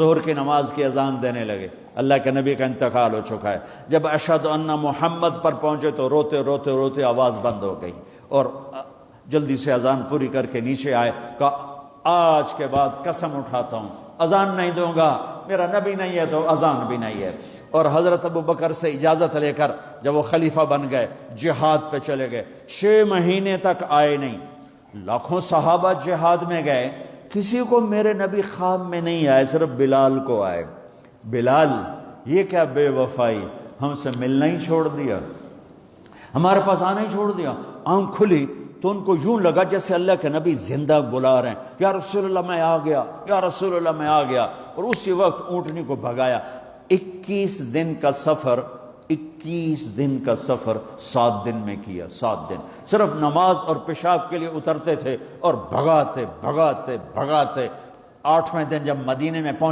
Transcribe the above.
ظہر کی نماز کی اذان دینے لگے، اللہ کے نبی کا انتقال ہو چکا ہے۔ جب اشہد ان محمد پر پہنچے تو روتے روتے روتے آواز بند ہو گئی، اور جلدی سے اذان پوری کر کے نیچے آئے، کہا آج کے بعد قسم اٹھاتا ہوں اذان نہیں دوں گا، میرا نبی نہیں ہے تو اذان بھی نہیں ہے۔ اور حضرت ابو بکر سے اجازت لے کر جب وہ خلیفہ بن گئے، جہاد پہ چلے گئے، 6 مہینے تک آئے نہیں۔ لاکھوں صحابہ جہاد میں گئے، کسی کو میرے نبی خواب میں نہیں آئے، صرف بلال کو آئے۔ بلال، یہ کیا بے وفائی، ہم سے ملنا ہی چھوڑ دیا، ہمارے پاس آنا ہی چھوڑ دیا۔ آنکھ کھلی تو ان کو یوں لگا جیسے اللہ کے نبی زندہ بلا رہے ہیں، یا رسول اللہ میں آ گیا، یا رسول اللہ میں آ گیا، اور اسی وقت اونٹنی کو بھگایا۔ 21 دن کا سفر، 21 دن کا سفر 7 دن میں کیا، 7 دن صرف نماز اور پیشاب کے لیے اترتے تھے اور بھگاتے بھگاتے بھگاتے۔ 8ویں دن جب مدینے میں پہنچے